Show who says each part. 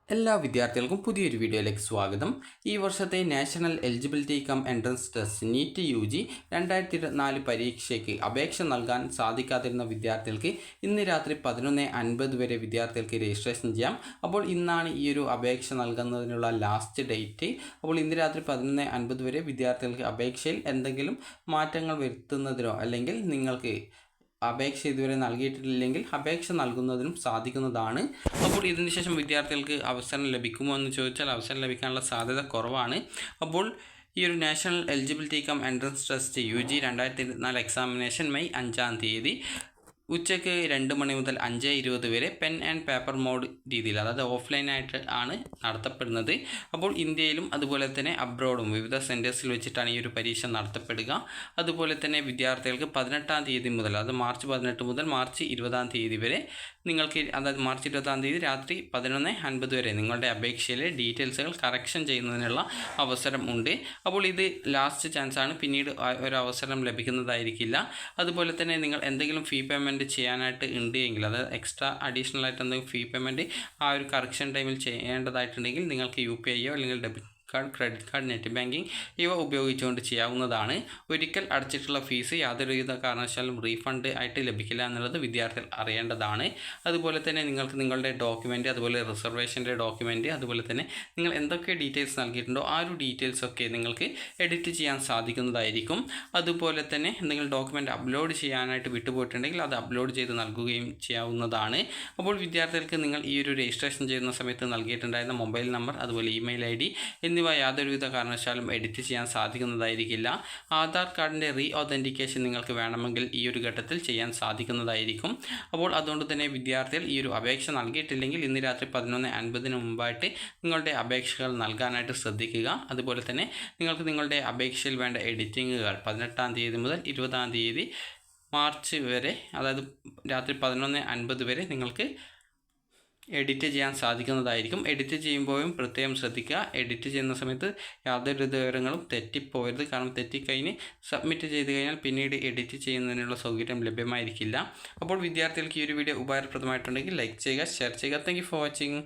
Speaker 1: എല്ലാ വിദ്യാർത്ഥികൾക്കും പുതിയൊരു വീഡിയോയിലേക്ക് സ്വാഗതം. ഈ വർഷത്തെ national eligibility cum entrance test NEET UG 2024 പരീക്ഷയ്ക്ക് അപേക്ഷ നൽകാൻ സാധിക്കാതിരുന്ന വിദ്യാർത്ഥികൾക്ക് ഇന്ന് രാത്രി 11:50 വരെ വിദ്യാർത്ഥികൾക്ക് രജിസ്ട്രേഷൻ ചെയ്യാം. അപ്പോൾ ഇന്നാണ് ഈ ഒരു അപേക്ഷ നൽകുന്നതിനുള്ള ലാസ്റ്റ് ഡേറ്റ്. അപ്പോൾ ഇന്ന് രാത്രി 11:50 വരെ വിദ്യാർത്ഥികൾക്ക് അപേക്ഷയിൽ എന്തെങ്കിലും മാറ്റങ്ങൾ വരുത്തുന്നതിനോ അല്ലെങ്കിൽ നിങ്ങൾക്ക് അപേക്ഷ ഇതുവരെ നൽകിയിട്ടില്ലെങ്കിൽ അപേക്ഷ നൽകുന്നതിനും സാധിക്കുന്നതാണ്. അപ്പോൾ ഇതിനുശേഷം വിദ്യാർത്ഥികൾക്ക് അവസരം ലഭിക്കുമോ എന്ന് ചോദിച്ചാൽ അവസരം ലഭിക്കാനുള്ള സാധ്യത കുറവാണ്. അപ്പോൾ ഈ ഒരു national eligibility cum entrance test UG 2024 examination May 5-ാം തീയതി ഉച്ചയ്ക്ക് 2 മണി മുതൽ 5:20 വരെ പെൻ ആൻഡ് പേപ്പർ മോഡ് രീതിയിൽ, അതായത് ഓഫ്ലൈനായിട്ട് ആണ് നടത്തപ്പെടുന്നത്. അപ്പോൾ ഇന്ത്യയിലും അതുപോലെ തന്നെ അബ്രോഡും വിവിധ സെൻറ്റേഴ്സിൽ വെച്ചിട്ടാണ് ഈ ഒരു പരീക്ഷ നടത്തപ്പെടുക. അതുപോലെ തന്നെ വിദ്യാർത്ഥികൾക്ക് 18-ാം തീയതി മുതൽ, അതായത് മാർച്ച് 18 മുതൽ മാർച്ച് 20-ാം തീയതി വരെ നിങ്ങൾക്ക്, അതായത് മാർച്ച് 20-ാം തീയതി രാത്രി 11:50 വരെ നിങ്ങളുടെ അപേക്ഷയിലെ ഡീറ്റെയിൽസുകൾ കറക്ഷൻ ചെയ്യുന്നതിനുള്ള അവസരം ഉണ്ട്. അപ്പോൾ ഇത് ലാസ്റ്റ് ചാൻസ് ആണ്, പിന്നീട് ഒരു അവസരം ലഭിക്കുന്നതായിരിക്കില്ല. അതുപോലെ തന്നെ നിങ്ങൾ എന്തെങ്കിലും ഫീ പേയ്മെൻറ്റ് ചെയ്യാനായിട്ട് ഉണ്ട് എങ്കിൽ, അതായത് എക്സ്ട്രാ അഡീഷണൽ ആയിട്ട് എന്തെങ്കിലും ഫീ പേയ്മെൻറ്റ് ആ ഒരു കറക്ഷൻ ടൈമിൽ ചെയ്യേണ്ടതായിട്ടുണ്ടെങ്കിൽ നിങ്ങൾക്ക് UPI അല്ലെങ്കിൽ debit card, credit card, net banking ഇവ ഉപയോഗിച്ചുകൊണ്ട് ചെയ്യാവുന്നതാണ്. ഒരിക്കൽ അടച്ചിട്ടുള്ള ഫീസ് യാതൊരുവിധ കാരണവശാലും റീഫണ്ട് ആയിട്ട് ലഭിക്കില്ല എന്നുള്ളത് വിദ്യാർത്ഥികൾ അറിയേണ്ടതാണ്. അതുപോലെ തന്നെ നിങ്ങൾക്ക് നിങ്ങളുടെ ഡോക്യുമെൻറ്റ്, അതുപോലെ റിസർവേഷൻ്റെ ഡോക്യുമെൻറ്റ്, അതുപോലെ തന്നെ നിങ്ങൾ എന്തൊക്കെ ഡീറ്റെയിൽസ് നൽകിയിട്ടുണ്ടോ ആ ഒരു ഡീറ്റെയിൽസൊക്കെ നിങ്ങൾക്ക് എഡിറ്റ് ചെയ്യാൻ സാധിക്കുന്നതായിരിക്കും. അതുപോലെ തന്നെ എന്തെങ്കിലും ഡോക്യുമെൻറ്റ് അപ്ലോഡ് ചെയ്യാനായിട്ട് വിട്ടുപോയിട്ടുണ്ടെങ്കിൽ അത് അപ്ലോഡ് ചെയ്ത് നൽകുകയും ചെയ്യാവുന്നതാണ്. അപ്പോൾ വിദ്യാർത്ഥികൾക്ക് നിങ്ങൾ ഈ ഒരു രജിസ്ട്രേഷൻ ചെയ്യുന്ന സമയത്ത് നൽകിയിട്ടുണ്ടായിരുന്ന മൊബൈൽ നമ്പർ, അതുപോലെ ഇമെയിൽ ID എന്നിവ യാതൊരുവിധ കാരണവശാലും എഡിറ്റ് ചെയ്യാൻ സാധിക്കുന്നതായിരിക്കില്ല. ആധാർ കാർഡിൻ്റെ റീ-ഓതൻറ്റിക്കേഷൻ നിങ്ങൾക്ക് വേണമെങ്കിൽ ഈ ഒരു ഘട്ടത്തിൽ ചെയ്യാൻ സാധിക്കുന്നതായിരിക്കും. അപ്പോൾ അതുകൊണ്ട് തന്നെ വിദ്യാർത്ഥികൾ ഈ ഒരു അപേക്ഷ നൽകിയിട്ടില്ലെങ്കിൽ ഇന്ന് രാത്രി 11:50 മുമ്പായിട്ട് നിങ്ങളുടെ അപേക്ഷകൾ നൽകാനായിട്ട് ശ്രദ്ധിക്കുക. അതുപോലെ തന്നെ നിങ്ങൾക്ക് നിങ്ങളുടെ അപേക്ഷയിൽ വേണ്ട എഡിറ്റിങ്ങുകൾ 18-ാം തീയതി മുതൽ 20-ാം തീയതി മാർച്ച് വരെ, അതായത് രാത്രി 11:50 വരെ നിങ്ങൾക്ക് എഡിറ്റ് ചെയ്യാൻ സാധിക്കുന്നതായിരിക്കും. എഡിറ്റ് ചെയ്യുമ്പോഴും പ്രത്യേകം ശ്രദ്ധിക്കുക, എഡിറ്റ് ചെയ്യുന്ന സമയത്ത് യാതൊരു വിവരങ്ങളും തെറ്റിപ്പോകരുത്. കാരണം തെറ്റിക്കഴിഞ്ഞ് സബ്മിറ്റ് ചെയ്ത് കഴിഞ്ഞാൽ പിന്നീട് എഡിറ്റ് ചെയ്യുന്നതിനുള്ള സൗകര്യം ലഭ്യമായിരിക്കില്ല. അപ്പോൾ വിദ്യാർത്ഥികൾക്ക് ഈ ഒരു വീഡിയോ ഉപകാരപ്രദമായിട്ടുണ്ടെങ്കിൽ ലൈക്ക് ചെയ്യുക, ഷെയർ ചെയ്യുക. Thank you for watching.